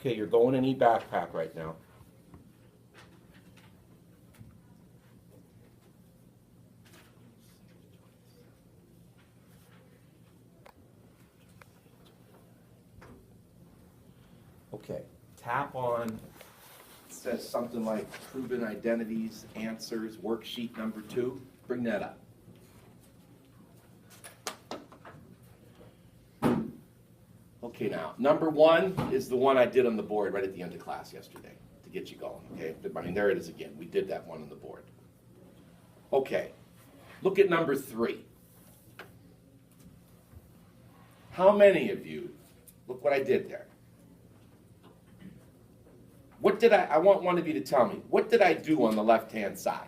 Okay, you're going in e-backpack right now. Okay, tap on, it says something like proven identities, answers, worksheet number 2. Bring that up. Okay, now, number 1 is the one I did on the board right at the end of class yesterday to get you going, okay? I mean, there it is again. We did that one on the board. Okay, look at number 3. How many of you, look what I did there. What did I want one of you to tell me, what did I do on the left-hand side?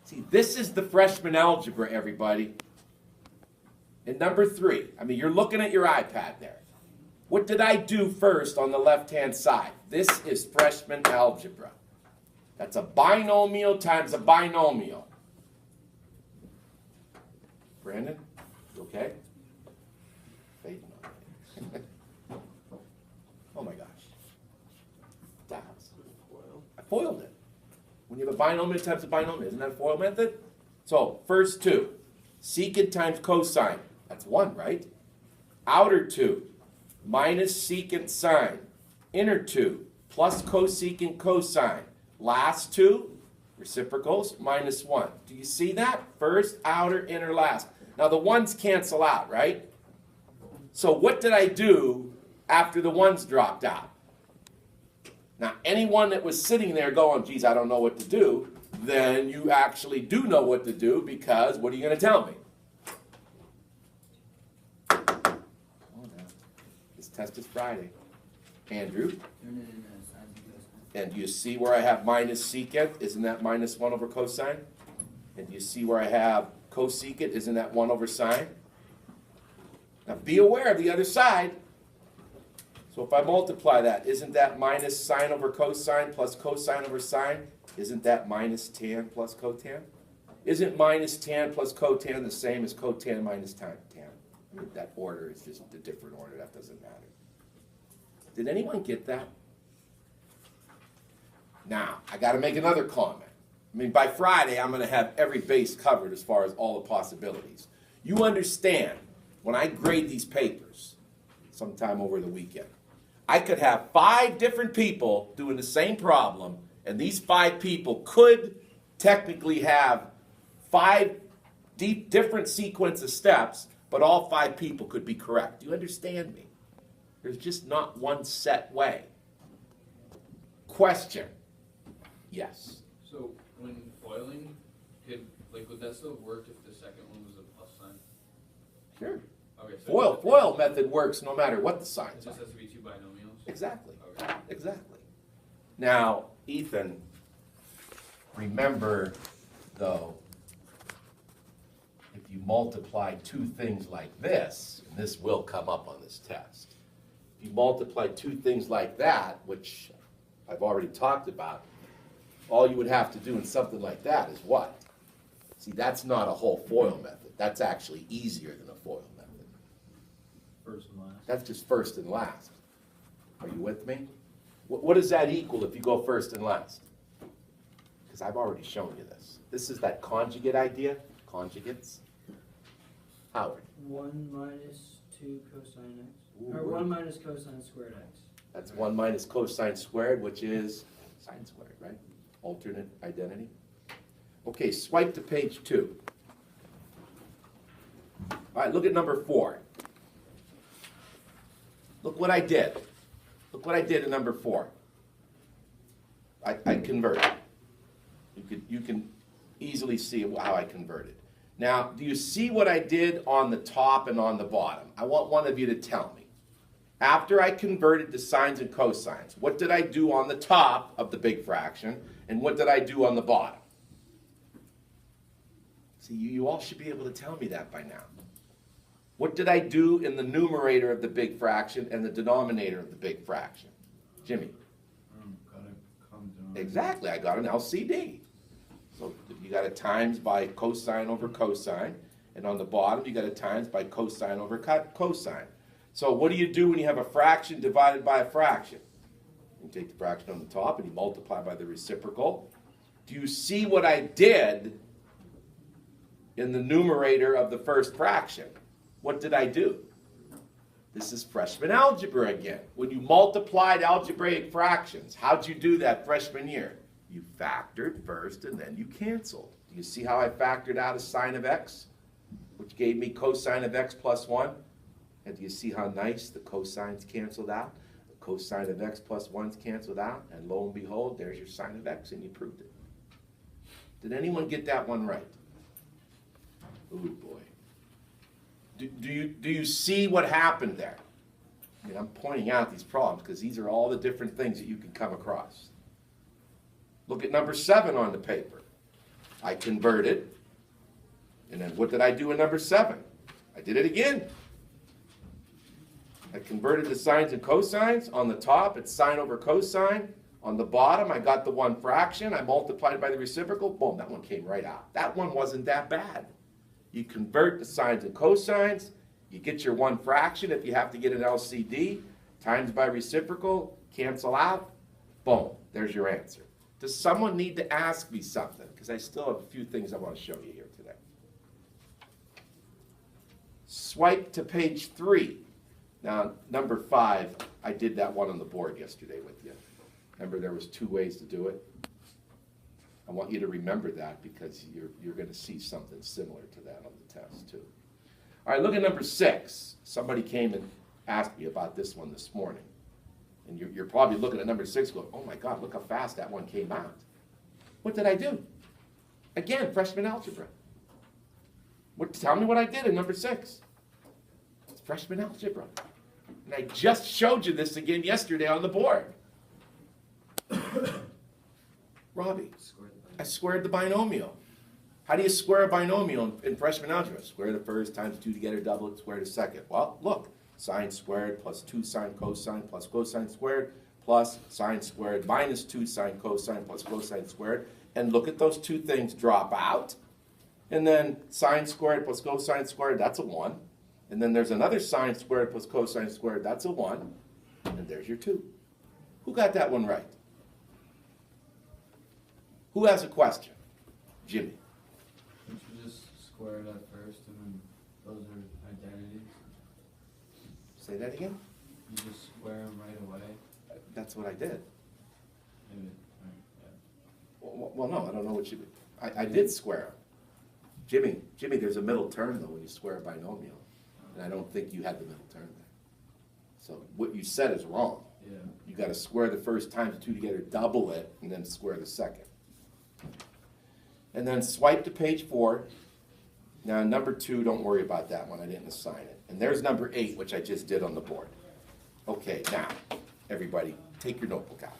See, this is the freshman algebra, everybody. And number 3, I mean, you're looking at your iPad there. What did I do first on the left-hand side? This is freshman algebra. That's a binomial times a binomial. Brandon, you okay? Fading on me. Oh my gosh. I foiled it. When you have a binomial times a binomial, isn't that a FOIL method? So, first 2, secant times cosine. That's 1, right? Outer 2, minus secant sine. Inner 2, plus cosecant cosine. Last 2, reciprocals, minus 1. Do you see that? First, outer, inner, last. Now the 1's cancel out, right? So what did I do after the 1's dropped out? Now, anyone that was sitting there going, geez, I don't know what to do, then you actually do know what to do, because what are you going to tell me? This test is Friday. Andrew? And do you see where I have minus secant? Isn't that minus 1 over cosine? And do you see where I have cosecant? Isn't that 1 over sine? Now be aware of the other side. So if I multiply that, isn't that minus sine over cosine plus cosine over sine? Isn't that minus tan plus cotan? Isn't minus tan plus cotan the same as cotan minus tan? I mean, that order is just a different order. That doesn't matter. Did anyone get that? Now, I got to make another comment. I mean, by Friday, I'm going to have every base covered as far as all the possibilities. You understand, when I grade these papers sometime over the weekend, I could have 5 different people doing the same problem, and these 5 people could technically have 5 different sequence of steps, but all 5 people could be correct. Do you understand me? There's just not one set way. Question. Yes. So when foiling, would that still work if the second one was a plus sign? Sure. Okay. So Foil method works no matter what the it signs are. just has to be 2 binomials? Exactly. Okay. Exactly. Now, Ethan, remember, though, if you multiply 2 things like this, and this will come up on this test, if you multiply 2 things like that, which I've already talked about, all you would have to do in something like that is what? See, that's not a whole FOIL method. That's actually easier than a FOIL method. First and last. That's just first and last. Are you with me? What does that equal if you go first and last? Because I've already shown you this. This is that conjugate idea, conjugates. Howard. 1 minus 2 cosine x. Ooh, Or 1 minus cosine squared x. That's 1 minus cosine squared, which is sine squared, right? Alternate identity. Okay, swipe to page 2. All right, look at number 4. Look what I did. Look what I did in number 4. I converted. You can easily see how I converted. Now, do you see what I did on the top and on the bottom? I want one of you to tell me. After I converted to sines and cosines, what did I do on the top of the big fraction, and what did I do on the bottom? See, you all should be able to tell me that by now. What did I do in the numerator of the big fraction and the denominator of the big fraction? Jimmy. Got a common denominator. Exactly, I got an LCD. So you got a times by cosine over cosine, and on the bottom you got a times by cosine over cosine. So what do you do when you have a fraction divided by a fraction? You take the fraction on the top and you multiply by the reciprocal. Do you see what I did in the numerator of the first fraction? What did I do? This is freshman algebra again. When you multiplied algebraic fractions, how'd you do that freshman year? You factored first and then you canceled. Do you see how I factored out a sine of x, which gave me cosine of x plus 1? And do you see how nice the cosines canceled out? The cosine of x plus 1's canceled out, and lo and behold, there's your sine of x, and you proved it. Did anyone get that one right? Oh boy. Do you see what happened there? I mean, I'm pointing out these problems because these are all the different things that you can come across. Look at number 7 on the paper. I converted, and then what did I do in number 7? I did it again. I converted the sines and cosines. On the top, it's sine over cosine. On the bottom, I got the one fraction. I multiplied by the reciprocal. Boom, that one came right out. That one wasn't that bad. You convert the sines and cosines. You get your one fraction if you have to get an LCD. Times by reciprocal, cancel out. Boom, there's your answer. Does someone need to ask me something? Because I still have a few things I want to show you here today. Swipe to page 3. Now, number 5, I did that one on the board yesterday with you. Remember, there was 2 ways to do it? I want you to remember that because you're going to see something similar to that on the test, too. All right, look at number 6. Somebody came and asked me about this one this morning. And you're probably looking at number 6 going, oh my God, look how fast that one came out. What did I do? Again, freshman algebra. Tell me what I did in number 6. It's freshman algebra. And I just showed you this again yesterday on the board. Robbie, I squared the binomial. How do you square a binomial in freshman algebra? Square the first times 2 together, double it, square the second. Well, look, sine squared plus 2 sine cosine plus cosine squared plus sine squared minus 2 sine cosine plus cosine squared. And look at those 2 things drop out. And then sine squared plus cosine squared, that's a 1. And then there's another sine squared plus cosine squared, that's a 1. And there's your 2. Who got that one right? Who has a question? Jimmy. Don't you just square it at first and then those are identities? Say that again? You just square them right away? That's what I did. Maybe, yeah. Well, no, I don't know what you... I did square them. Jimmy, there's a middle term, though, when you square a binomial. And I don't think you had the middle term there. So what you said is wrong. Yeah. You got to square the first times 2 together, double it, and then square the second. And then swipe to page 4. Now, number 2, don't worry about that one. I didn't assign it. And there's number 8, which I just did on the board. Okay, now, everybody, take your notebook out.